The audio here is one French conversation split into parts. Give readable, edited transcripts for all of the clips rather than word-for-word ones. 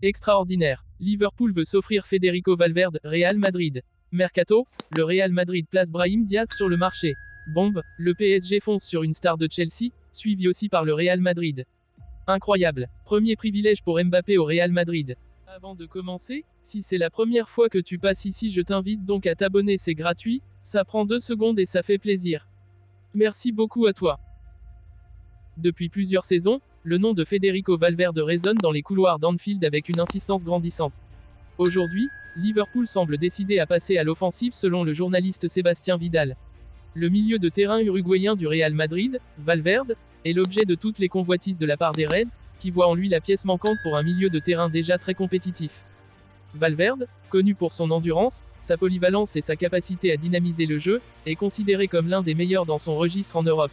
Extraordinaire. Liverpool veut s'offrir Federico Valverde, Real Madrid. Mercato, le Real Madrid place Brahim Diaz sur le marché. Bombe, le PSG fonce sur une star de Chelsea, suivi aussi par le Real Madrid. Incroyable. Premier privilège pour Mbappé au Real Madrid. Avant de commencer, si c'est la première fois que tu passes ici, je t'invite donc à t'abonner, c'est gratuit, ça prend 2 secondes et ça fait plaisir. Merci beaucoup à toi. Depuis plusieurs saisons, le nom de Federico Valverde résonne dans les couloirs d'Anfield avec une insistance grandissante. Aujourd'hui, Liverpool semble décidé à passer à l'offensive selon le journaliste Sébastien Vidal. Le milieu de terrain uruguayen du Real Madrid, Valverde, est l'objet de toutes les convoitises de la part des Reds, qui voient en lui la pièce manquante pour un milieu de terrain déjà très compétitif. Valverde, connu pour son endurance, sa polyvalence et sa capacité à dynamiser le jeu, est considéré comme l'un des meilleurs dans son registre en Europe.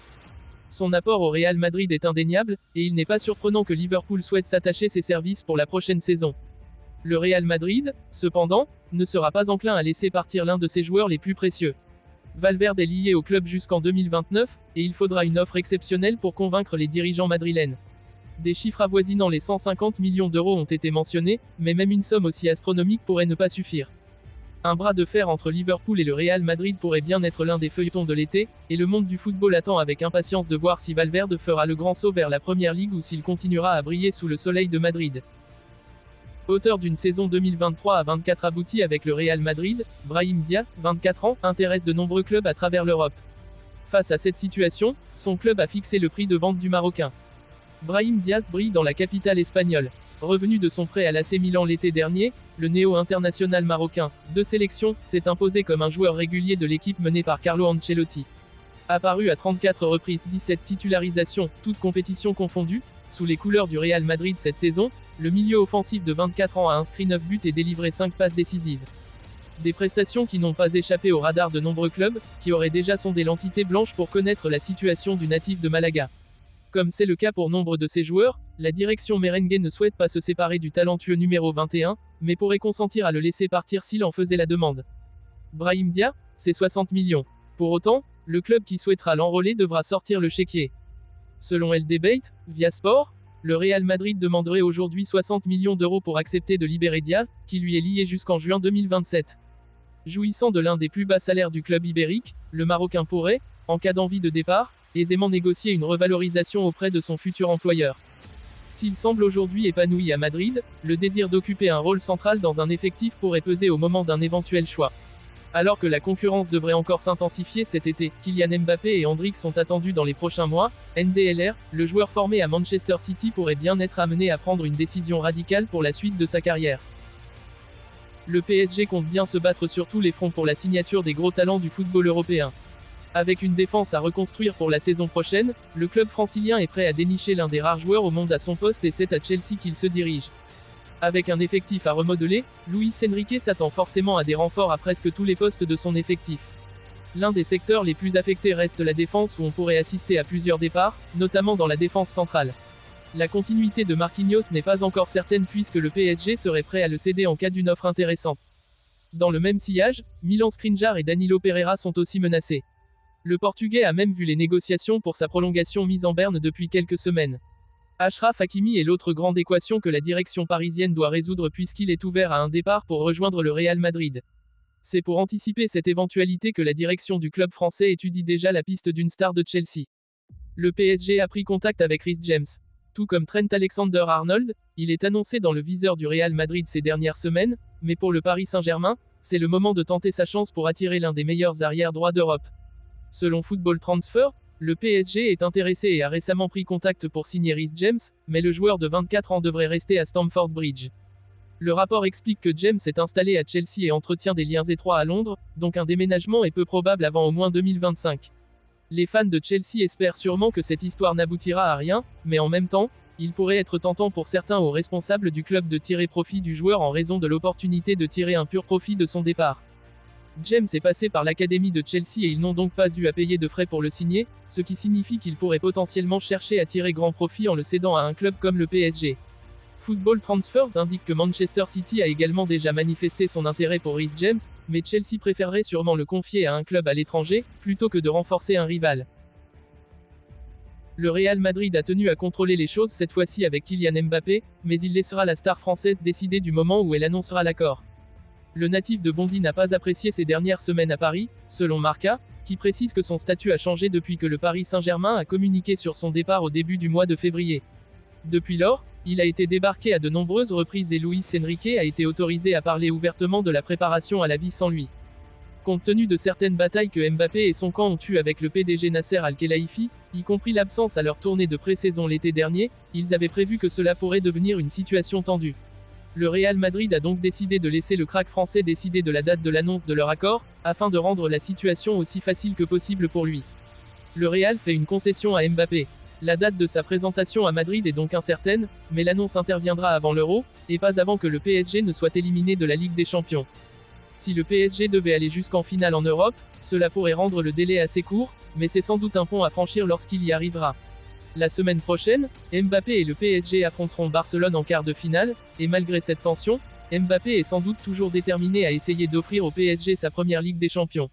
Son apport au Real Madrid est indéniable, et il n'est pas surprenant que Liverpool souhaite s'attacher ses services pour la prochaine saison. Le Real Madrid, cependant, ne sera pas enclin à laisser partir l'un de ses joueurs les plus précieux. Valverde est lié au club jusqu'en 2029, et il faudra une offre exceptionnelle pour convaincre les dirigeants madrilènes. Des chiffres avoisinant les 150 millions d'euros ont été mentionnés, mais même une somme aussi astronomique pourrait ne pas suffire. Un bras de fer entre Liverpool et le Real Madrid pourrait bien être l'un des feuilletons de l'été, et le monde du football attend avec impatience de voir si Valverde fera le grand saut vers la Première Ligue ou s'il continuera à briller sous le soleil de Madrid. Auteur d'une saison 2023 à 24 aboutie avec le Real Madrid, Brahim Diaz, 24 ans, intéresse de nombreux clubs à travers l'Europe. Face à cette situation, son club a fixé le prix de vente du Marocain. Brahim Diaz brille dans la capitale espagnole. Revenu de son prêt à l'AC Milan l'été dernier, le néo-international marocain, de sélection, s'est imposé comme un joueur régulier de l'équipe menée par Carlo Ancelotti. Apparu à 34 reprises, 17 titularisations, toutes compétitions confondues, sous les couleurs du Real Madrid cette saison, le milieu offensif de 24 ans a inscrit 9 buts et délivré 5 passes décisives. Des prestations qui n'ont pas échappé au radar de nombreux clubs, qui auraient déjà sondé l'entité blanche pour connaître la situation du natif de Malaga. Comme c'est le cas pour nombre de ses joueurs, la direction merengue ne souhaite pas se séparer du talentueux numéro 21, mais pourrait consentir à le laisser partir s'il en faisait la demande. Brahim Diaz, c'est 60 millions. Pour autant, le club qui souhaitera l'enrôler devra sortir le chéquier. Selon El Debate, via Sport, le Real Madrid demanderait aujourd'hui 60 millions d'euros pour accepter de libérer Diaz, qui lui est lié jusqu'en juin 2027. Jouissant de l'un des plus bas salaires du club ibérique, le Marocain pourrait, en cas d'envie de départ, aisément négocier une revalorisation auprès de son futur employeur. S'il semble aujourd'hui épanoui à Madrid, le désir d'occuper un rôle central dans un effectif pourrait peser au moment d'un éventuel choix. Alors que la concurrence devrait encore s'intensifier cet été, Kylian Mbappé et Endrick sont attendus dans les prochains mois, NDLR, le joueur formé à Manchester City pourrait bien être amené à prendre une décision radicale pour la suite de sa carrière. Le PSG compte bien se battre sur tous les fronts pour la signature des gros talents du football européen. Avec une défense à reconstruire pour la saison prochaine, le club francilien est prêt à dénicher l'un des rares joueurs au monde à son poste et c'est à Chelsea qu'il se dirige. Avec un effectif à remodeler, Luis Enrique s'attend forcément à des renforts à presque tous les postes de son effectif. L'un des secteurs les plus affectés reste la défense où on pourrait assister à plusieurs départs, notamment dans la défense centrale. La continuité de Marquinhos n'est pas encore certaine puisque le PSG serait prêt à le céder en cas d'une offre intéressante. Dans le même sillage, Milan Skriniar et Danilo Pereira sont aussi menacés. Le Portugais a même vu les négociations pour sa prolongation mises en berne depuis quelques semaines. Achraf Hakimi est l'autre grande équation que la direction parisienne doit résoudre puisqu'il est ouvert à un départ pour rejoindre le Real Madrid. C'est pour anticiper cette éventualité que la direction du club français étudie déjà la piste d'une star de Chelsea. Le PSG a pris contact avec Reece James. Tout comme Trent Alexander-Arnold, il est annoncé dans le viseur du Real Madrid ces dernières semaines, mais pour le Paris Saint-Germain, c'est le moment de tenter sa chance pour attirer l'un des meilleurs arrières droits d'Europe. Selon Football Transfer, le PSG est intéressé et a récemment pris contact pour signer Reece James, mais le joueur de 24 ans devrait rester à Stamford Bridge. Le rapport explique que James est installé à Chelsea et entretient des liens étroits à Londres, donc un déménagement est peu probable avant au moins 2025. Les fans de Chelsea espèrent sûrement que cette histoire n'aboutira à rien, mais en même temps, il pourrait être tentant pour certains aux responsables du club de tirer profit du joueur en raison de l'opportunité de tirer un pur profit de son départ. James est passé par l'académie de Chelsea et ils n'ont donc pas eu à payer de frais pour le signer, ce qui signifie qu'il pourrait potentiellement chercher à tirer grand profit en le cédant à un club comme le PSG. Football Transfers indique que Manchester City a également déjà manifesté son intérêt pour Reece James, mais Chelsea préférerait sûrement le confier à un club à l'étranger, plutôt que de renforcer un rival. Le Real Madrid a tenu à contrôler les choses cette fois-ci avec Kylian Mbappé, mais il laissera la star française décider du moment où elle annoncera l'accord. Le natif de Bondy n'a pas apprécié ces dernières semaines à Paris, selon Marca, qui précise que son statut a changé depuis que le Paris Saint-Germain a communiqué sur son départ au début du mois de février. Depuis lors, il a été débarqué à de nombreuses reprises et Luis Enrique a été autorisé à parler ouvertement de la préparation à la vie sans lui. Compte tenu de certaines batailles que Mbappé et son camp ont eues avec le PDG Nasser Al-Khelaifi, y compris l'absence à leur tournée de pré-saison l'été dernier, ils avaient prévu que cela pourrait devenir une situation tendue. Le Real Madrid a donc décidé de laisser le crack français décider de la date de l'annonce de leur accord, afin de rendre la situation aussi facile que possible pour lui. Le Real fait une concession à Mbappé. La date de sa présentation à Madrid est donc incertaine, mais l'annonce interviendra avant l'Euro, et pas avant que le PSG ne soit éliminé de la Ligue des Champions. Si le PSG devait aller jusqu'en finale en Europe, cela pourrait rendre le délai assez court, mais c'est sans doute un pont à franchir lorsqu'il y arrivera. La semaine prochaine, Mbappé et le PSG affronteront Barcelone en quart de finale, et malgré cette tension, Mbappé est sans doute toujours déterminé à essayer d'offrir au PSG sa première Ligue des Champions.